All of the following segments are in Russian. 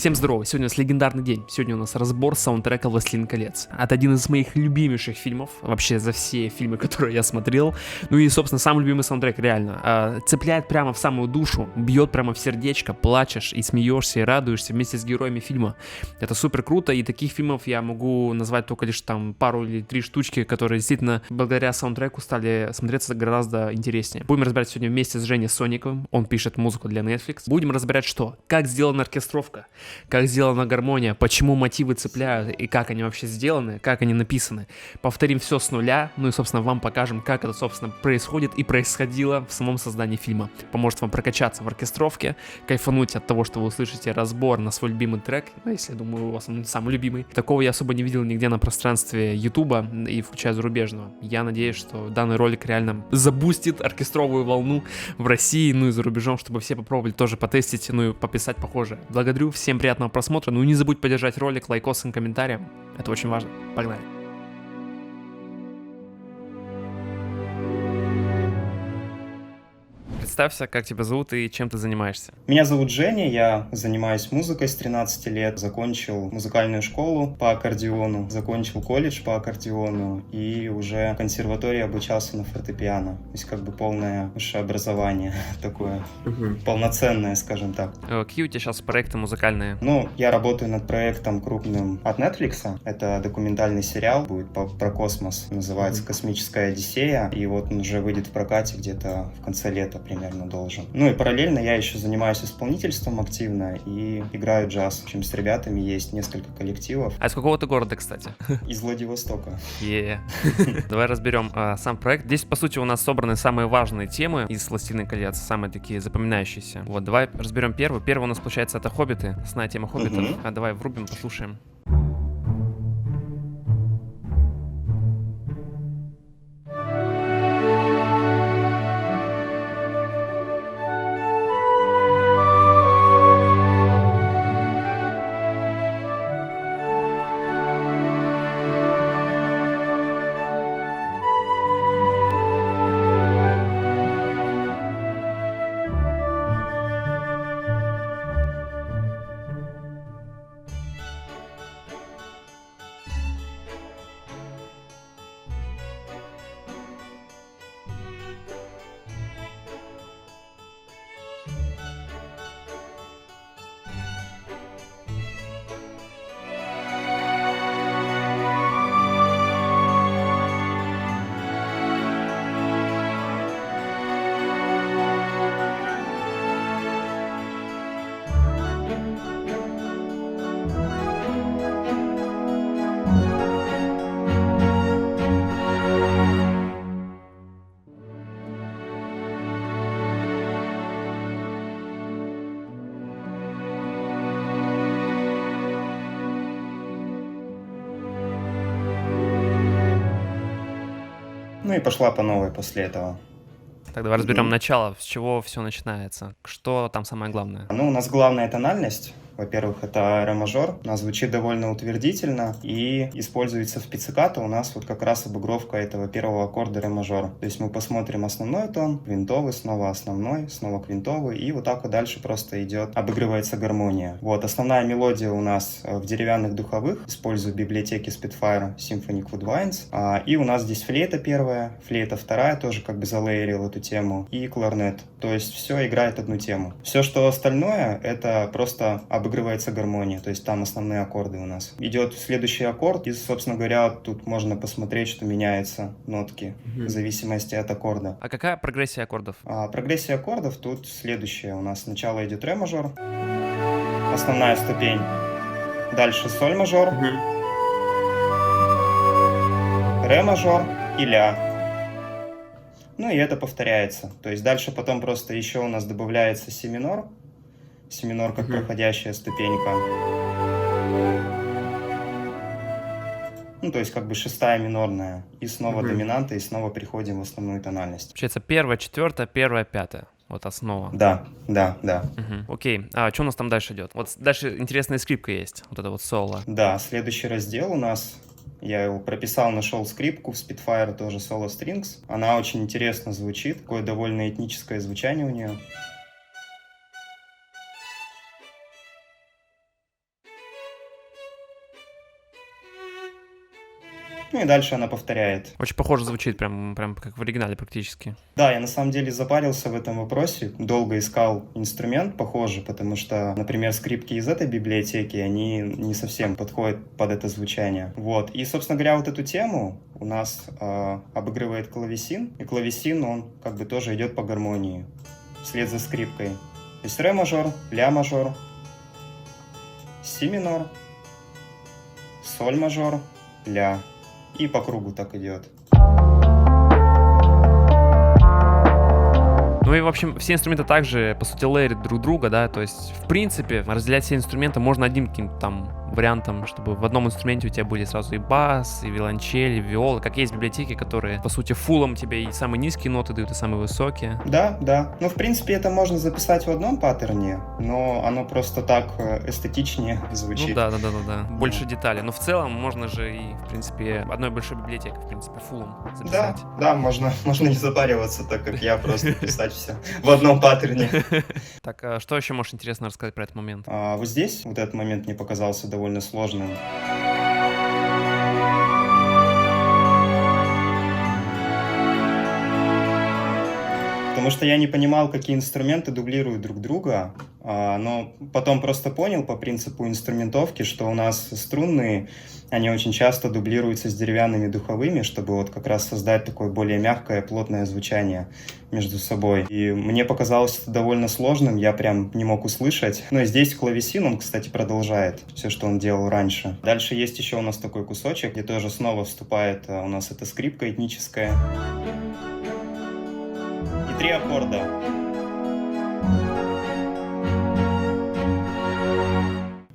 Всем здорово, сегодня у нас легендарный день. Сегодня у нас разбор саундтрека «Властелин колец». Это один из моих любимейших фильмов, вообще за все фильмы, которые я смотрел. Ну и, собственно, самый любимый саундтрек, реально. Цепляет прямо в самую душу, бьет прямо в сердечко, плачешь и смеешься, и радуешься вместе с героями фильма. Это супер круто, и таких фильмов я могу назвать только лишь там пару или три штучки, которые действительно благодаря саундтреку стали смотреться гораздо интереснее. Будем разбирать сегодня вместе с Женей Сониковым, он пишет музыку для Netflix. Будем разбирать что? Как сделана оркестровка, как сделана гармония, почему мотивы цепляют и как они вообще сделаны, как они написаны. Повторим все с нуля, ну и, собственно, вам покажем, как это, собственно, происходит и происходило в самом создании фильма. Поможет вам прокачаться в оркестровке, кайфануть от того, что вы услышите разбор на свой любимый трек, ну, если, я думаю, у вас он самый любимый. Такого я особо не видел нигде на пространстве Ютуба, и включая зарубежного. Я надеюсь, что данный ролик реально забустит оркестровую волну в России, ну и за рубежом, чтобы все попробовали тоже потестить, ну и пописать похожее. Благодарю, всем приятного просмотра, ну и не забудь поддержать ролик лайкосом, комментарием, это очень важно. Погнали! Представься, как тебя зовут и чем ты занимаешься. Меня зовут Женя, я занимаюсь музыкой с 13 лет, закончил музыкальную школу по аккордеону, закончил колледж по аккордеону и уже в консерватории обучался на фортепиано. То есть как бы полное высшее образование такое, полноценное, скажем так. Какие у тебя сейчас проекты музыкальные? Ну, я работаю над проектом крупным от Netflix. Это документальный сериал, будет про космос, называется «Космическая Одиссея». И вот он уже выйдет в прокате где-то в конце лета примерно должен. Ну и параллельно я еще занимаюсь исполнительством активно и играю джаз. В общем, с ребятами есть несколько коллективов. А из какого ты города, кстати? Из Владивостока. Давай разберем сам проект. Здесь, по сути, у нас собраны самые важные темы из «Властелина колец», самые такие запоминающиеся. Вот, давай разберем первый. Первый у нас, получается, это «Хоббиты», основная тема «Хоббитов». Давай врубим, послушаем. Ну и пошла по новой после этого. Так, давай разберем начало, с чего все начинается. Что там самое главное? Ну, у нас главная тональность. Во-первых, это ре-мажор. Она звучит довольно утвердительно и используется в пиццикато. У нас вот как раз обыгровка этого первого аккорда ре-мажор. То есть мы посмотрим основной тон, квинтовый, снова основной, снова квинтовый. И вот так вот дальше просто идет, обыгрывается гармония. Вот, основная мелодия у нас в деревянных духовых. Использую в библиотеке Spitfire Symphonic Woodwinds. И у нас здесь флейта первая, флейта вторая, тоже как бы залейерил эту тему. И кларнет. То есть все играет одну тему. Все, что остальное, это просто обыгрывается гармония, то есть там основные аккорды у нас. Идет следующий аккорд, и, собственно говоря, тут можно посмотреть, что меняются нотки в зависимости от аккорда. А какая прогрессия аккордов? Прогрессия аккордов тут следующая. У нас сначала идет ре-мажор, основная ступень, дальше соль-мажор, ре-мажор и ля. Ну и это повторяется. То есть дальше потом просто еще у нас добавляется си-минор. Си-минор как проходящая ступенька. Ну, то есть как бы шестая минорная. И снова доминанта, и снова приходим в основную тональность. Получается, первая, четвертая, первая, пятая. Вот основа. Да. Окей, а что у нас там дальше идет? Вот дальше интересная скрипка есть, вот это вот соло. Да, следующий раздел у нас, я его прописал, нашел скрипку в Spitfire, тоже Solo Strings. Она очень интересно звучит, такое довольно этническое звучание у нее. Ну и дальше она повторяет. Очень похоже звучит, прям как в оригинале практически. Да, я на самом деле запарился в этом вопросе, долго искал инструмент похожий, потому что, например, скрипки из этой библиотеки, они не совсем подходят под это звучание. Вот, и, собственно говоря, вот эту тему у нас обыгрывает клавесин, и клавесин, он как бы тоже идет по гармонии, вслед за скрипкой. То есть ре мажор, ля мажор, си минор, соль мажор, ля, и по кругу так идет. Ну и, в общем, все инструменты также, по сути, лейерят друг друга, да, то есть, в принципе, разделять все инструменты можно одним каким-то там вариантом, чтобы в одном инструменте у тебя были сразу и бас, и виолончель, и виола, как есть библиотеки, которые, по сути, фулом тебе и самые низкие ноты дают, и самые высокие. Да, да. Ну, в принципе, это можно записать в одном паттерне, но оно просто так эстетичнее звучит. Ну да. Больше деталей. Но в целом можно же и, в принципе, одной большой библиотекой, в принципе, фулом записать. Да, можно не запариваться, так как я просто писать все в одном паттерне. Так, а что еще можешь интересно рассказать про этот момент? Вот здесь вот этот момент мне показался довольно сложным. Потому что я не понимал, какие инструменты дублируют друг друга, но потом просто понял по принципу инструментовки, что у нас струнные, они очень часто дублируются с деревянными духовыми, чтобы вот как раз создать такое более мягкое, плотное звучание между собой. И мне показалось это довольно сложным, я прям не мог услышать. Ну и здесь клавесин, он, кстати, продолжает все, что он делал раньше. Дальше есть еще у нас такой кусочек, где тоже снова вступает у нас эта скрипка этническая. И 3 аккорда.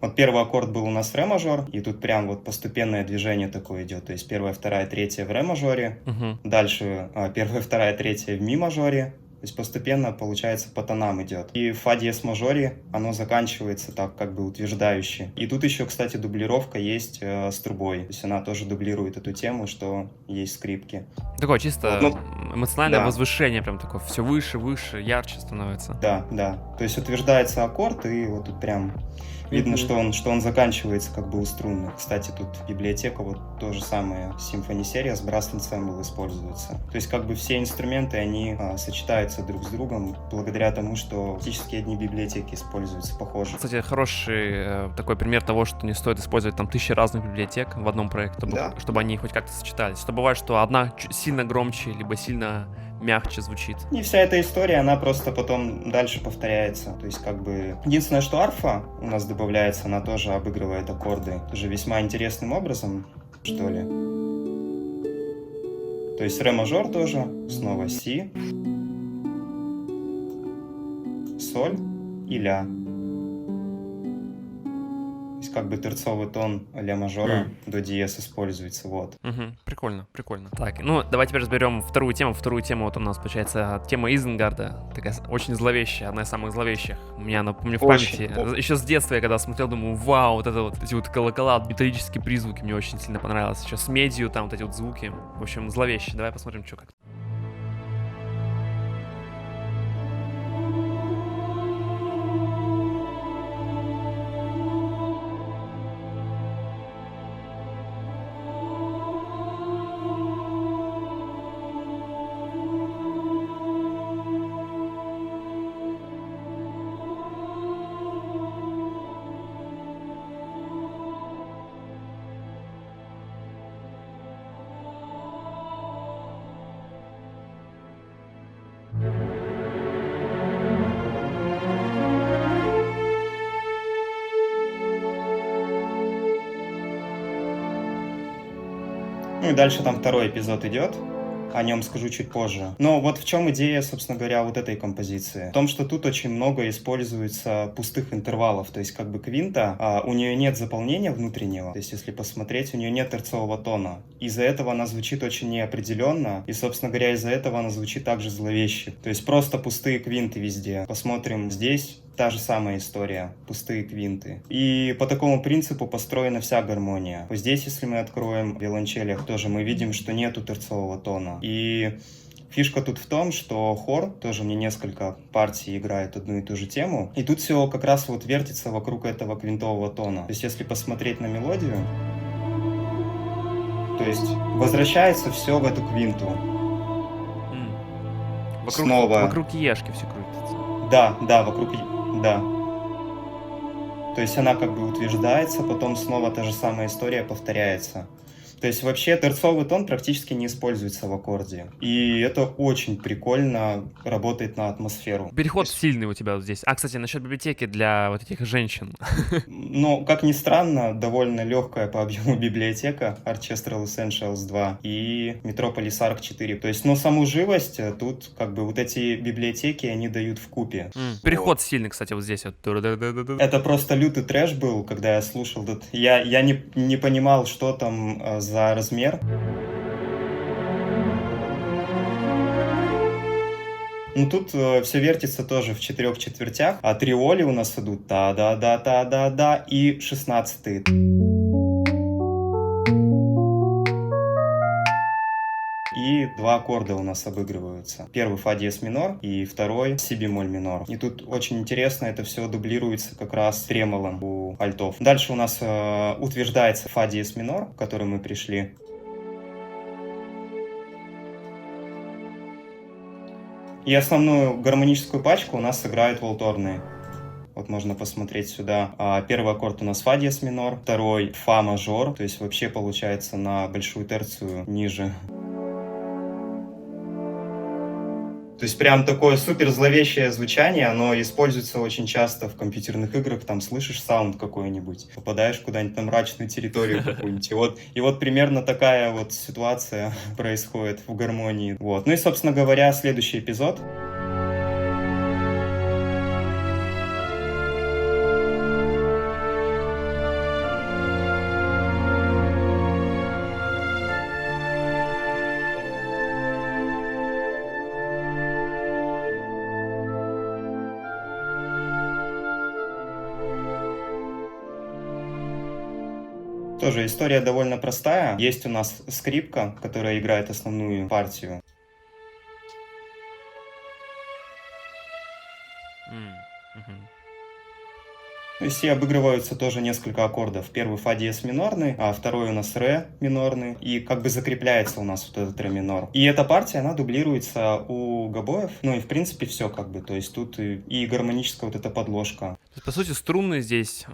Вот первый аккорд был у нас ре мажор, и тут прям вот постепенное движение такое идет. То есть первая, вторая, третья в ре мажоре, дальше первая, вторая, третья в ми мажоре. То есть постепенно, получается, по тонам идет. И в фа диез мажоре оно заканчивается так, как бы утверждающе. И тут еще, кстати, дублировка есть с трубой. То есть она тоже дублирует эту тему, что есть скрипки. Такое чисто вот, эмоциональное возвышение, прям такое все выше, ярче становится. Да. То есть утверждается аккорд, и вот тут прям видно, что он заканчивается как бы у струнных. Кстати, тут библиотека вот то же самое, Symphony серия с Brass Ensemble используется. То есть как бы все инструменты, они сочетаются друг с другом благодаря тому, что практически одни библиотеки используются похоже. Кстати, хороший такой пример того, что не стоит использовать там 1000 разных библиотек в одном проекте, чтобы они хоть как-то сочетались. То бывает, что одна сильно громче, либо сильно мягче звучит. И вся эта история, она просто потом дальше повторяется. То есть как бы единственное, что арфа у нас добавляется, она тоже обыгрывает аккорды. Тоже весьма интересным образом, что ли. То есть ре мажор тоже, снова си, соль и ля. То есть как бы терцовый тон ля мажора до диез используется, вот. Прикольно. Так, ну давай теперь разберем вторую тему. Вторую тему вот у нас, получается, тема Изенгарда. Такая очень зловещая, одна из самых зловещих. У меня, напомню, в памяти. Еще с детства я когда смотрел, думаю, вау, вот это вот эти вот колокола, металлические призвуки мне очень сильно понравилось. Еще с медью, там вот эти вот звуки. В общем, зловещие. Давай посмотрим, что как. Ну и дальше там второй эпизод идет. О нем скажу чуть позже. Но вот в чем идея, собственно говоря, вот этой композиции? В том, что тут очень много используется пустых интервалов. То есть как бы квинта, у нее нет заполнения внутреннего. То есть если посмотреть, у нее нет терцового тона. Из-за этого она звучит очень неопределенно. И, собственно говоря, из-за этого она звучит также зловеще. То есть просто пустые квинты везде. Посмотрим здесь. Та же самая история, пустые квинты. И по такому принципу построена вся гармония. Вот здесь, если мы откроем в виолончелях, тоже мы видим, что нету терцового тона. И фишка тут в том, что хор, тоже мне несколько партий играет одну и ту же тему, и тут все как раз вот вертится вокруг этого квинтового тона. То есть если посмотреть на мелодию, То есть возвращается все в эту квинту. Снова. Вокруг Ешки все крутится. Да, вокруг... Да. То есть она как бы утверждается, потом снова та же самая история повторяется. То есть вообще терцовый тон практически не используется в аккорде. И это очень прикольно работает на атмосферу. Переход сильный у тебя вот здесь. А, кстати, насчет библиотеки для вот этих женщин. Но, как ни странно, довольно легкая по объему библиотека Orchestral Essentials 2 и Metropolis Arc 4. То есть, но саму живость тут как бы вот эти библиотеки, они дают вкупе. Переход сильный, кстати, вот здесь вот. Это просто лютый трэш был, когда я слушал этот... Я не понимал, что там за размер. Ну, тут все вертится тоже в 4 четвертях, а триоли у нас идут та-да-да-та-да-да и 16-е. И 2 аккорда у нас обыгрываются. Первый фа диез минор и второй си бемоль минор. И тут очень интересно, это все дублируется как раз тремолом у альтов. Дальше у нас утверждается фа диез минор, к которому мы пришли. И основную гармоническую пачку у нас сыграют волторные. Вот можно посмотреть сюда. Первый аккорд у нас фа диез минор, второй фа мажор, то есть вообще получается на большую терцию ниже. То есть прям такое супер зловещее звучание, оно используется очень часто в компьютерных играх, там слышишь саунд какой-нибудь, попадаешь куда-нибудь на мрачную территорию какую-нибудь, и вот примерно такая вот ситуация происходит в гармонии. Вот. Ну и, собственно говоря, следующий эпизод. Тоже история довольно простая. Есть у нас скрипка, которая играет основную партию. То есть и обыгрываются тоже несколько аккордов. Первый фа диез минорный, а второй у нас ре минорный. И как бы закрепляется у нас вот этот ре минор. И эта партия, она дублируется у гобоев. Ну и в принципе все как бы. То есть тут и гармоническая вот эта подложка. По сути, струнные здесь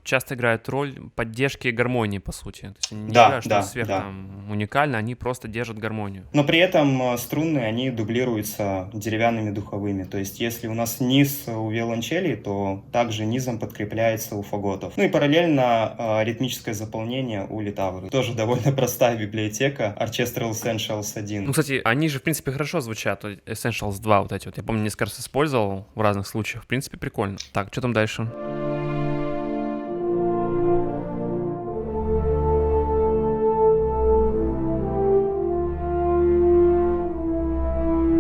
часто играют роль поддержки гармонии, по сути. То есть они не Да, играют что-то да, сверх да. там уникально, они просто держат гармонию. Но при этом струнные, они дублируются деревянными духовыми. То есть если у нас низ у виолончели, то также низом подкрепляется у фаготов. Ну и параллельно ритмическое заполнение у литавры. Тоже довольно простая библиотека. Orchestral Essentials 1. Ну, кстати, они же, в принципе, хорошо звучат. Essentials 2 вот эти вот. Я помню, несколько раз использовал в разных случаях. В принципе, прикольно. Так, что там дальше?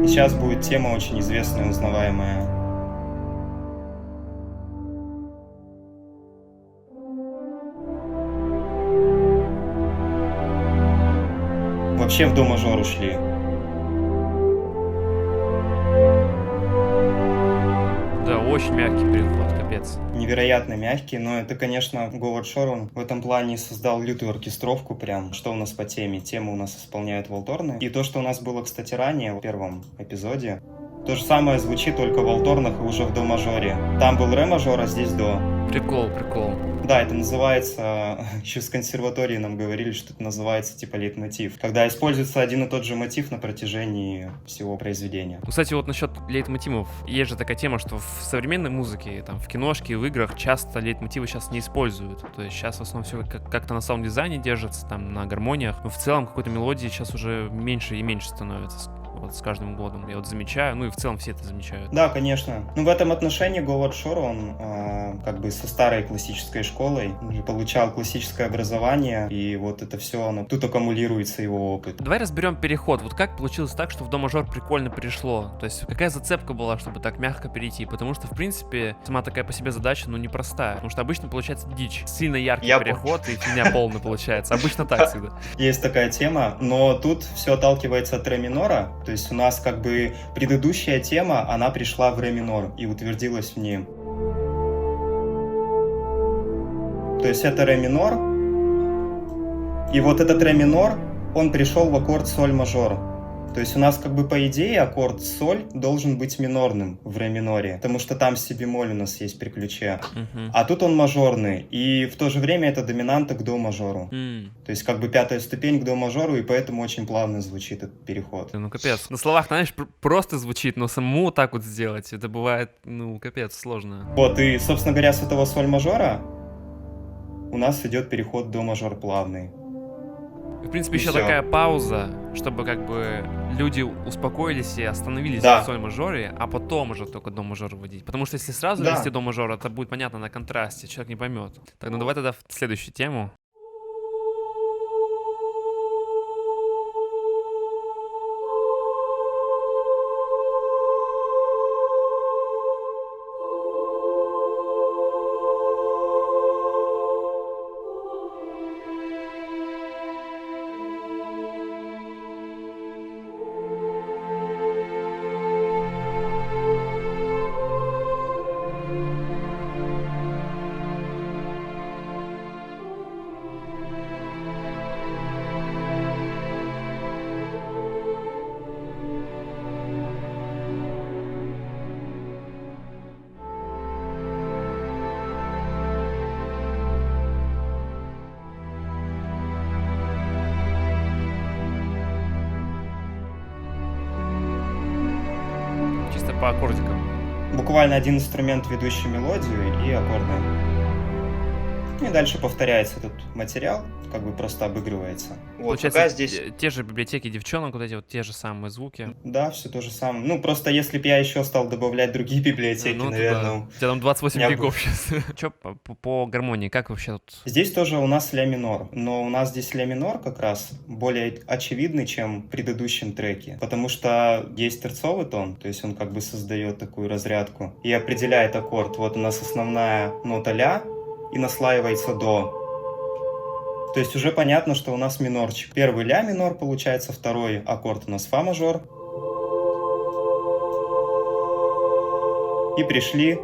Сейчас будет тема очень известная, узнаваемая. Вообще в до мажор ушли. Да, очень мягкий переход, капец. Невероятно мягкий, но это, конечно, Говард Шор, он в этом плане создал лютую оркестровку прям. Что у нас по теме? Тему у нас исполняют волторны. И то, что у нас было, кстати, ранее, в первом эпизоде, то же самое звучит только в волторнах и уже в до мажоре. Там был ре мажор, а здесь до. Прикол. Да, это называется, еще с консерватории нам говорили, что это называется типа лейтмотив. Когда используется один и тот же мотив на протяжении всего произведения. Ну, кстати, вот насчет лейтмотивов. Есть же такая тема, что в современной музыке, там, в киношке, в играх часто лейтмотивы сейчас не используют. То есть сейчас в основном все как-то на саунд-дизайне держится, там, на гармониях. Но в целом какой-то мелодии сейчас уже меньше и меньше становится. Вот с каждым годом я вот замечаю, ну и в целом все это замечают. Да, конечно. Ну, в этом отношении Говард Шор, он как бы со старой классической школой, он же получал классическое образование, и вот это все, оно тут аккумулируется его опыт. Давай разберем переход. Вот как получилось так, что в до мажор прикольно пришло? То есть какая зацепка была, чтобы так мягко перейти? Потому что, в принципе, сама такая по себе задача, ну, непростая. Потому что обычно получается дичь. Сильно яркий переход, и фигня полная получается. Обычно так всегда. Есть такая тема, но тут все отталкивается от ре минора. То есть у нас как бы предыдущая тема, она пришла в ре минор и утвердилась в ней. То есть это ре минор, и вот этот ре минор он пришел в аккорд соль мажор. То есть у нас как бы по идее аккорд соль должен быть минорным в ре миноре, потому что там си бемоль у нас есть при ключе. А тут он мажорный, и в то же время это доминанта к до мажору. То есть как бы пятая ступень к до мажору, и поэтому очень плавно звучит этот переход. Ну капец. На словах, знаешь, просто звучит, но самому вот так вот сделать, это бывает, ну капец, сложно. Вот, и, собственно говоря, с этого соль мажора у нас идет переход до мажор плавный. В принципе, И еще всё. такая пауза, чтобы как бы люди успокоились и остановились Да. в соль мажоре, а потом уже только до мажора вводить. Потому что если сразу Да. ввести до мажора, это будет понятно на контрасте, человек не поймет. Так, ну давай тогда в следующую тему. Чисто по аккордикам. Буквально один инструмент, ведущий мелодию, и аккорды. И дальше повторяется этот материал, как бы просто обыгрывается. Вот, Получается, пока здесь... те же библиотеки девчонок, вот эти вот те же самые звуки. Да, все то же самое. Ну, просто если бы я еще стал добавлять другие библиотеки, Ну, это наверное... да. У тебя там 28 я бы- гигов сейчас. Че по гармонии, как вообще тут? Здесь тоже у нас ля минор, но у нас здесь ля минор как раз более очевидный, чем в предыдущем треке, потому что есть терцовый тон, то есть он как бы создает такую разрядку и определяет аккорд. Вот у нас основная нота ля и наслаивается до. То есть уже понятно, что у нас минорчик. Первый ля минор получается, второй аккорд у нас фа мажор. И пришли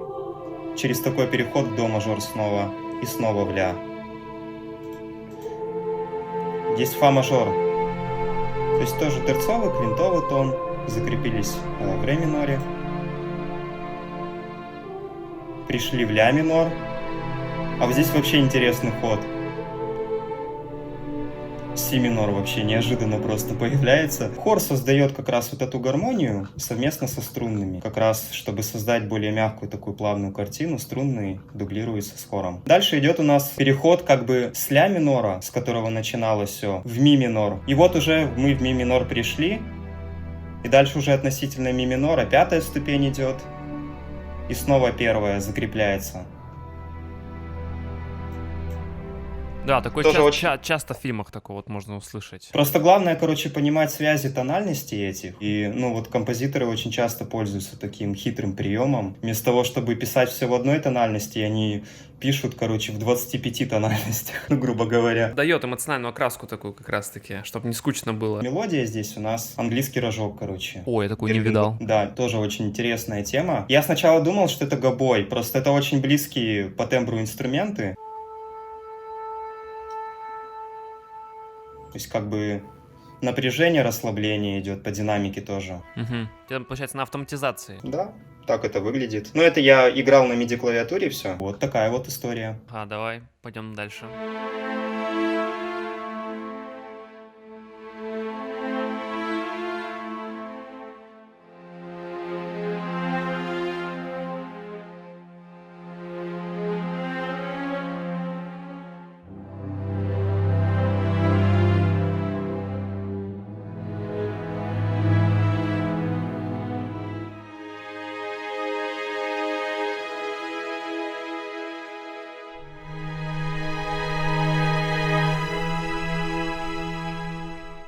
через такой переход в до мажор снова и снова в ля. Есть фа мажор. То есть тоже терцовый, квинтовый тон. Закрепились в ре миноре. Пришли в ля минор. А вот здесь вообще интересный ход. Си минор вообще неожиданно просто появляется. Хор создает как раз вот эту гармонию совместно со струнными. Как раз, чтобы создать более мягкую такую плавную картину, струнные дублируются с хором. Дальше идет у нас переход как бы с ля минора, с которого начиналось все, в ми минор. И вот уже мы в ми минор пришли. И дальше уже относительно ми минора пятая ступень идет. И снова первая закрепляется. Да, такое Тоже очень- часто в фильмах такое вот можно услышать. Просто главное, короче, понимать связи тональностей этих. И, ну, вот композиторы очень часто пользуются таким хитрым приемом. Вместо того, чтобы писать все в одной тональности, они пишут, короче, в 25 тональностях, ну, грубо говоря. Дает эмоциональную окраску такую как раз-таки, чтобы не скучно было. Мелодия здесь у нас английский рожок, короче. Ой, я такую не видал. Да, тоже очень интересная тема. Я сначала думал, что это гобой, просто это очень близкие по тембру инструменты. То есть как бы напряжение, расслабление идет по динамике тоже. Угу. Это получается на автоматизации. Да, так это выглядит. Ну, это я играл на MIDI-клавиатуре, все. Вот такая вот история. Давай, пойдем дальше.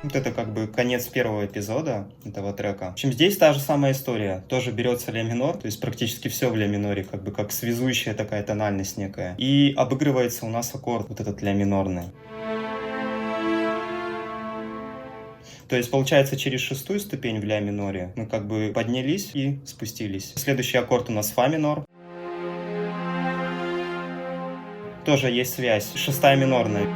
Вот это как бы конец первого эпизода этого трека. В общем, здесь та же самая история. Тоже берется ля минор, то есть практически все в ля миноре, как бы как связующая такая тональность некая. И обыгрывается у нас аккорд, вот этот ля минорный. То есть, получается, через шестую ступень в ля миноре мы как бы поднялись и спустились. Следующий аккорд у нас фа минор. Тоже есть связь. Шестая минорная.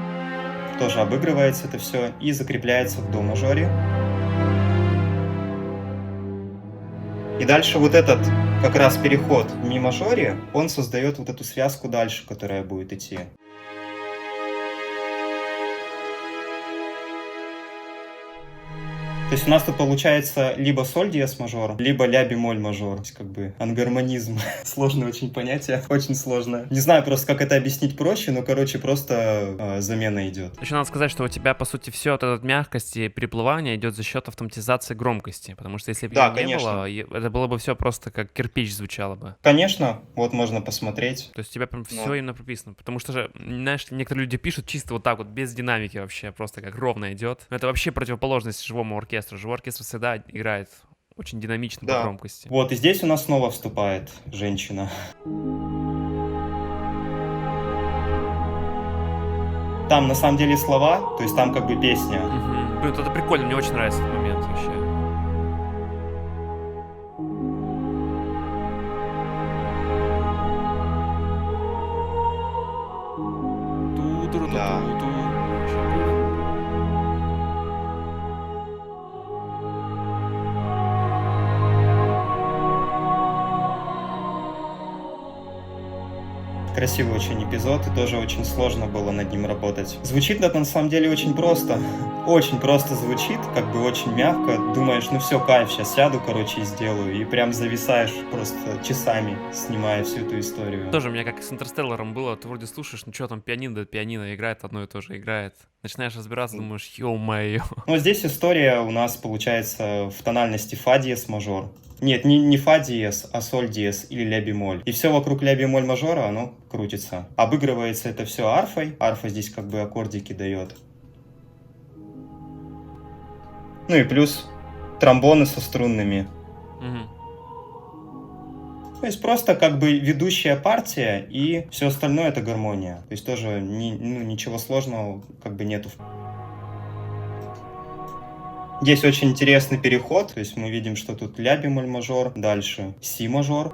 тоже обыгрывается это все и закрепляется в до мажоре. И дальше вот этот как раз переход в ми мажоре, он создает вот эту связку дальше, которая будет идти. То есть у нас тут получается либо соль диез мажор, либо ля бемоль мажор. То есть как бы ангармонизм. Сложное очень понятие, очень сложное. Не знаю просто, как это объяснить проще, но, короче, просто замена идет. Еще надо сказать, что у тебя, по сути, все от этой мягкости и переплывания идет за счет автоматизации громкости. Потому что если бы Да, её не конечно. было, это было бы все просто как кирпич звучало бы. Конечно, вот можно посмотреть. То есть у тебя прям все Ну. именно прописано. Потому что же, знаешь, некоторые люди пишут чисто вот так вот, без динамики вообще, просто как ровно идет. Но это вообще противоположность живому оркестру. Живой оркестр всегда играет очень динамично по Да. громкости. Вот, и здесь у нас снова вступает женщина. Там на самом деле слова, то есть там как бы песня. Мгм. Блин, вот это прикольно, мне очень нравится этот момент вообще. Да. Ту-ту-ру-ту-ту-ту. Вообще кайф. Красивый очень эпизод, и тоже очень сложно было над ним работать. Звучит это на самом деле очень просто. Очень просто звучит, как бы очень мягко. Думаешь, ну все, кайф, сейчас сяду, короче, и сделаю. И прям зависаешь просто часами, снимая всю эту историю. Тоже у меня как с Интерстелларом было, ты вроде слушаешь, ну что там, пианино, да пианино играет, одно и то же играет. Начинаешь разбираться, думаешь, ё-моё. Но здесь история у нас получается в тональности фа диез мажор. Нет, не фа диез, а соль диез или ля бемоль. И все вокруг ля бемоль мажора, оно крутится. Обыгрывается это все арфой. Арфа здесь как бы аккордики дает. Ну и плюс тромбоны со струнными. Мгм. То есть просто как бы ведущая партия, и все остальное это гармония. То есть тоже ничего сложного как бы нету. Здесь очень интересный переход, то есть мы видим, что тут ля бемоль мажор, дальше си мажор.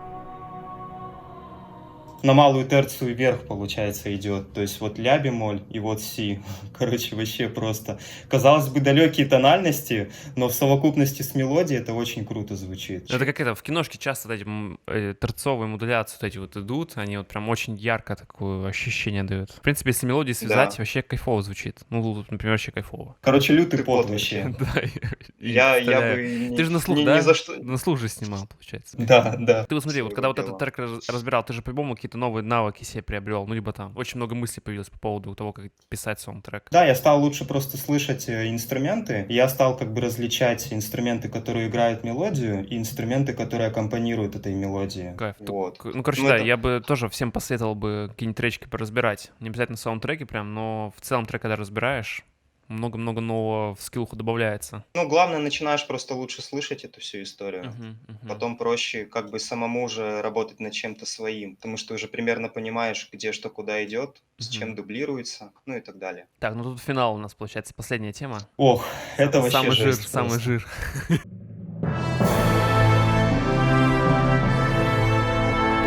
На малую терцию вверх, получается, идет. То есть вот ля бемоль и вот си. Короче, вообще просто. Казалось бы, далекие тональности, но в совокупности с мелодией это очень круто звучит. Это как это, в киношке часто вот эти торцовые модуляции вот эти вот идут, они вот прям очень ярко такое ощущение дают. В принципе, если мелодии связать, Да. вообще кайфово звучит. Ну, тут, например, вообще кайфово. Короче, лютый пот вообще. Да, и Я представляю. бы Ты же на слух, ни да? за что... На слух же снимал, получается. Да, да. Ты вот смотри, вот Своего когда вот дела. этот трек разбирал, ты же по-любому какие-то новые навыки себе приобрел, ну, либо там очень много мыслей появилось по поводу того, как писать саундтрек. Да, я стал лучше просто слышать инструменты. Я стал как бы различать инструменты, которые играют мелодию, и инструменты, которые аккомпанируют этой мелодии. Кайф. Вот. Ну, короче, Ну, да, это- я бы тоже всем посоветовал бы какие-нибудь тречки поразбирать. Не обязательно саундтреки прям, но в целом трек, когда разбираешь, много-много нового в скиллуху добавляется. Ну, главное, начинаешь просто лучше слышать эту всю историю. Мгм, мгм. Потом проще как бы самому уже работать над чем-то своим, потому что уже примерно понимаешь, где что куда идет, с чем Мгм. дублируется, ну и так далее. Так, ну тут финал у нас, получается, последняя тема. Ох, это вообще Самый жир, жесть самый просто. жир.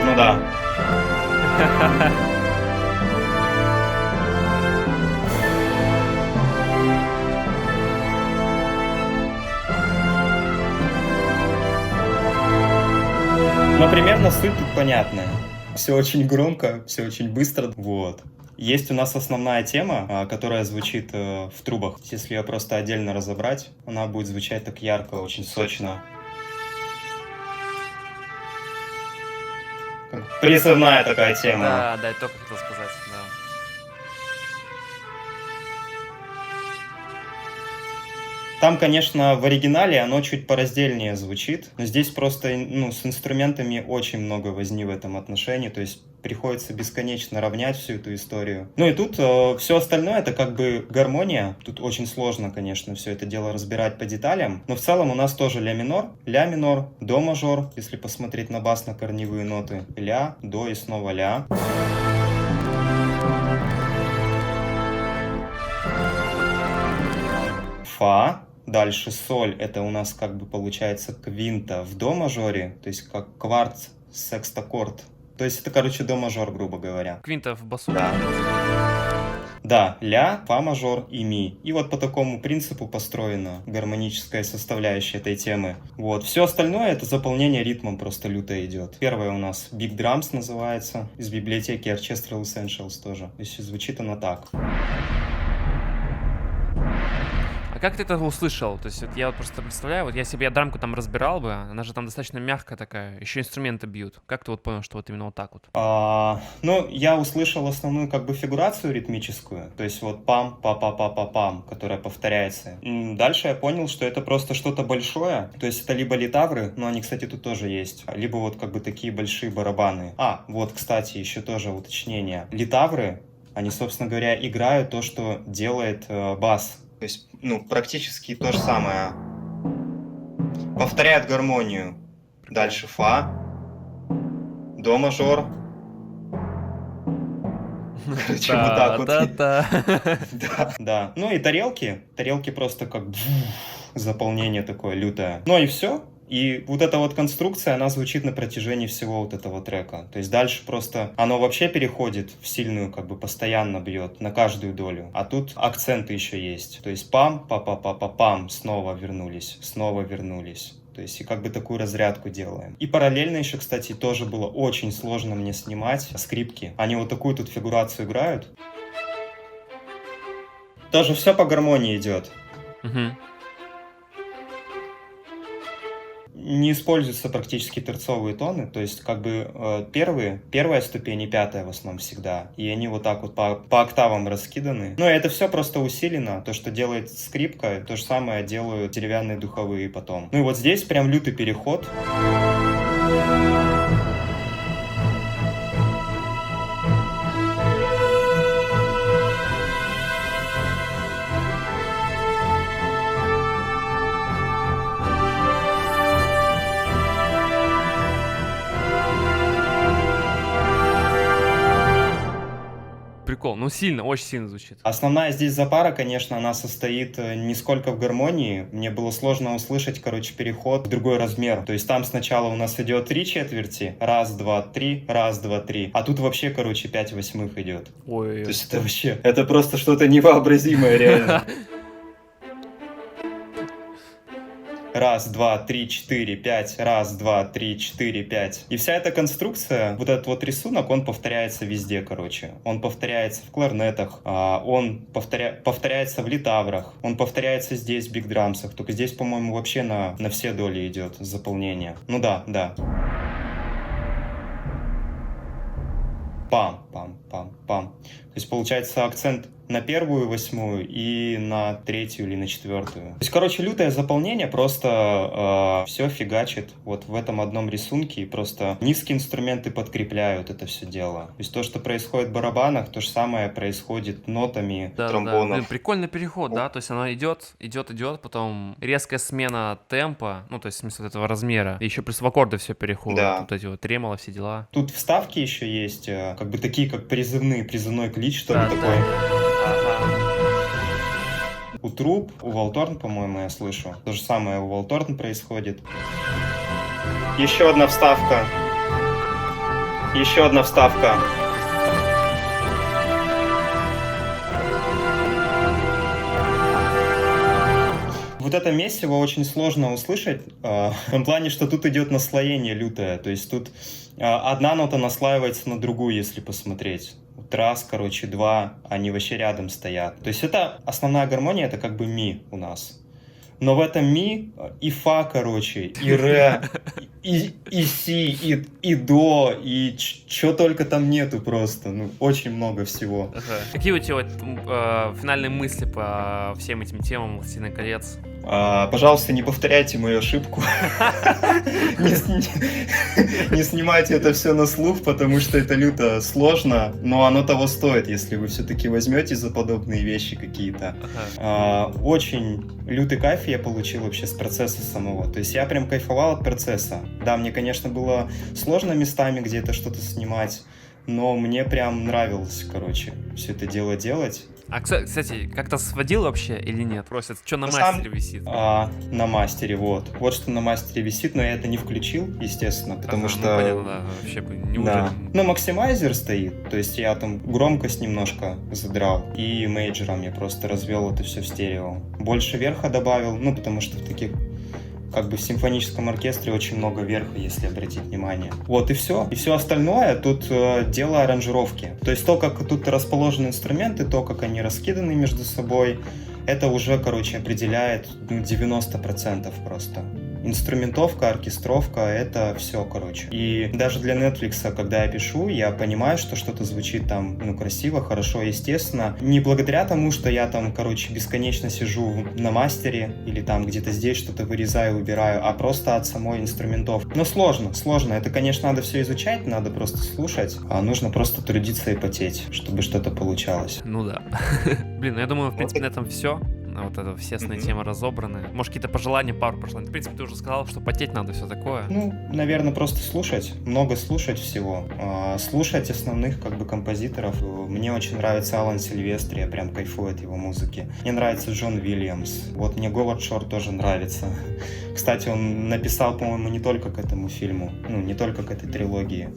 Ну да. Но примерно суть тут понятная. Все очень громко, все очень быстро. Вот. Есть у нас основная тема, которая звучит в трубах. Если ее просто отдельно разобрать, она будет звучать так ярко, очень сочно. Как призывная такая тема. Да, да, я только хотел сказать, да. Там, конечно, в оригинале оно чуть пораздельнее звучит, но здесь просто с инструментами очень много возни в этом отношении, то есть приходится бесконечно равнять всю эту историю. Ну и тут все остальное это как бы гармония. Тут очень сложно, конечно, все это дело разбирать по деталям, но в целом у нас тоже ля минор, до мажор, если посмотреть на бас, на корневые ноты, ля, до и снова ля. Фа. Дальше соль, это у нас как бы получается квинта в до мажоре, то есть как кварт секстаккорд. То есть это, короче, до мажор, грубо говоря. Квинта в басу. Да. Да, ля, фа мажор и ми. И вот по такому принципу построена гармоническая составляющая этой темы. Вот. Все остальное это заполнение ритмом просто люто идет. Первое у нас Big Drums называется, из библиотеки Orchestral Essentials тоже. То есть звучит она так. А как ты это услышал? То есть вот я вот просто представляю, вот если бы я драмку там разбирал бы, она же там достаточно мягкая такая, еще инструменты бьют. Как ты вот понял, что вот именно вот так вот? Ну, я услышал основную как бы фигурацию ритмическую, то есть вот пам, па па па па пам, которая повторяется. Дальше я понял, что это просто что-то большое, то есть это либо литавры, но они, кстати, тут тоже есть, либо вот как бы такие большие барабаны. Вот, кстати, еще тоже уточнение. Литавры, они, собственно говоря, играют то, что делает бас. То есть, практически то же самое. Повторяют гармонию. Дальше фа, до мажор. Короче, вот так вот. Да. Ну и тарелки. Тарелки просто как заполнение такое лютое. Ну и все. И вот эта вот конструкция, она звучит на протяжении всего вот этого трека. То есть дальше просто оно вообще переходит в сильную, как бы постоянно бьет на каждую долю. А тут акценты еще есть. То есть пам, па-па-па-па-пам, снова вернулись. То есть и как бы такую разрядку делаем. И параллельно еще, кстати, тоже было очень сложно мне снимать скрипки. Они вот такую тут фигурацию играют. Тоже все по гармонии идет. Не используются практически терцовые тоны, то есть как бы первая ступень и пятая в основном всегда, и они вот так вот по октавам раскиданы. Но это все просто усилено, то, что делает скрипка, то же самое делают деревянные духовые потом. Ну и вот здесь прям лютый переход. Прикол, сильно, очень сильно звучит. Основная здесь запара, конечно, она состоит не сколько в гармонии. Мне было сложно услышать, переход в другой размер. То есть там сначала у нас идет 3/4, раз, два, три, раз, два, три. А тут вообще, 5/8 идет. Ой. То есть это вообще, это просто что-то невообразимое реально. Раз, два, три, четыре, пять. Раз, два, три, четыре, пять. И вся эта конструкция, вот этот вот рисунок, он повторяется везде, Он повторяется в кларнетах, он повторяется в литаврах, он повторяется здесь в биг-драмсах. Только здесь, по-моему, вообще на все доли идет заполнение. Ну да. Пам, пам, пам, пам. То есть получается акцент на первую восьмую и на третью или на четвертую. То есть, лютое заполнение, просто все фигачит вот в этом одном рисунке, и просто низкие инструменты подкрепляют это все дело. То есть то, что происходит в барабанах, то же самое происходит нотами тромбонов. Да. Блин, прикольный переход, да, то есть оно идет, потом резкая смена темпа, то есть в смысле этого размера, и еще плюс в аккорды все переходит, да. Вот эти вот тремоло, все дела. Тут вставки еще есть, такие, как призывной клич, что ли, такой. У труб, у Волторн, по-моему, я слышу. То же самое у Волторн происходит. Еще одна вставка. Вот это месиво очень сложно услышать, в том плане, что тут идет наслоение лютое. То есть тут одна нота наслаивается на другую, если посмотреть. Раз, два, они вообще рядом стоят. То есть это основная гармония, это как бы ми у нас. Но в этом ми и фа, и ре, и си, и до, и чё только там нету просто. Очень много всего. Какие у тебя финальные мысли по всем этим темам «Властелина колец»? Пожалуйста, не повторяйте мою ошибку. Не снимайте это все на слух, потому что это люто сложно, но оно того стоит, если вы все-таки возьмете за подобные вещи какие-то. Очень лютый кайф я получил вообще с процесса самого. То есть я прям кайфовал от процесса. Да, мне, конечно, было сложно местами где-то что-то снимать, но мне прям нравилось, короче, все это дело делать. А, кстати, как-то сводил вообще или нет? Просят, что на На мастере висит? На мастере, вот. Вот что на мастере висит, но я это не включил, естественно, потому что... Ну, понятно, да, вообще бы не Да. Ну, максимайзер стоит, то есть я там громкость немножко задрал, и мейджором я просто развел это все в стерео. Больше верха добавил, ну, потому что в таких как бы в симфоническом оркестре очень много верха, если обратить внимание. Вот и все. И все остальное тут дело аранжировки. То есть то, как тут расположены инструменты, то, как они раскиданы между собой, это уже, короче, определяет 90% просто. Инструментовка, оркестровка — это все, короче. И даже для Netflix, когда я пишу, я понимаю, что что-то звучит там, ну, красиво, хорошо, естественно. Не благодаря тому, что я там, короче, бесконечно сижу на мастере или там где-то здесь что-то вырезаю, убираю, а просто от самой инструментовки. Но сложно. Это, конечно, надо все изучать, надо просто слушать, а нужно просто трудиться и потеть, чтобы что-то получалось. Ну да. Блин, ну я думаю, в принципе, на этом все. Вот это все основные темы разобраны. Может, какие-то пожелания, пару пожеланий. В принципе, ты уже сказал, что потеть надо, все такое. Ну, наверное, просто слушать, много слушать всего. Слушать основных, как бы, композиторов. Мне очень нравится Алан Сильвестри, я прям кайфую от его музыки. Мне нравится Джон Уильямс. Вот мне Говард Шор тоже нравится. Кстати, он написал, по-моему, не только к этому фильму, ну, не только к этой трилогии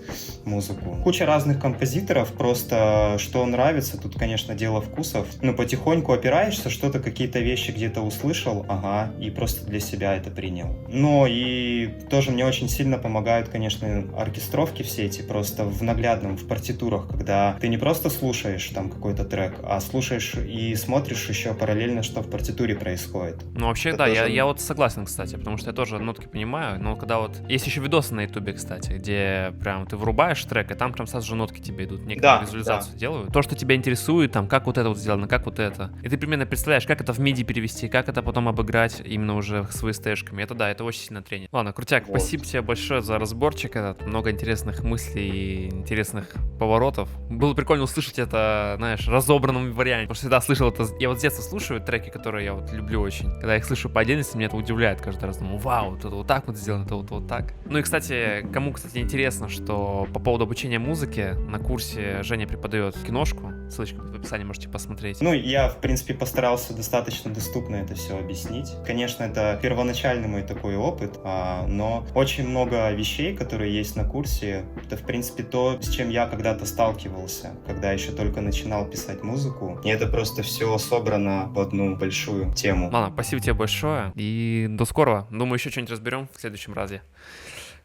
музыку. Куча разных композиторов, просто что нравится, тут, конечно, дело вкусов. Ну, потихоньку опираешься, что-то, какие-то вещи где-то услышал, ага, и просто для себя это принял. Но и тоже мне очень сильно помогают, конечно, оркестровки все эти, просто в наглядном, в партитурах, когда ты не просто слушаешь там какой-то трек, а слушаешь и смотришь еще параллельно, что в партитуре происходит. Ну, вообще, Это да, тоже... я вот согласен, кстати, потому что я тоже нотки понимаю, но когда вот... Есть еще видосы на ютубе, кстати, где прям ты врубаешь трек, и там прям сразу же нотки тебе идут, некоторую визуализацию делают. То, что тебя интересует, там, как вот это вот сделано, как вот это. И ты примерно представляешь, как это в MIDI перевести, как это потом обыграть именно уже с VST-шками. Это да, это очень сильно тренит. Ладно, крутяк, Вот. спасибо тебе большое за разборчик этот. Много интересных мыслей и интересных поворотов. Было прикольно услышать это, знаешь, в разобранном варианте. Потому что всегда слышал это... Я вот с детства слушаю треки, которые я вот люблю очень. Когда я их слышу по отдельности, меня это удивляет каждый раз. Думаю, вау, вот это вот так вот сделано, это вот так. Ну и, кстати, кому, кстати, интересно, что по поводу обучения музыке, на курсе Женя преподает киношку. Ссылочка в описании, можете посмотреть. Ну, я, в принципе, постарался достаточно доступно это все объяснить. Конечно, это первоначальный мой такой опыт, но очень много вещей, которые есть на курсе, это, в принципе, то, с чем я когда-то сталкивался, когда еще только начинал писать музыку. И это просто все собрано в одну большую тему. Ладно, спасибо тебе большое и до скорого. Думаю, еще что-нибудь разберем в следующем разе.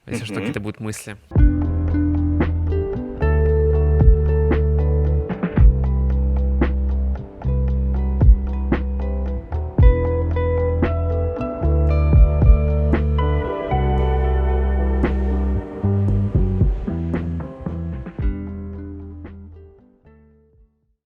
Если что, какие-то будут мысли.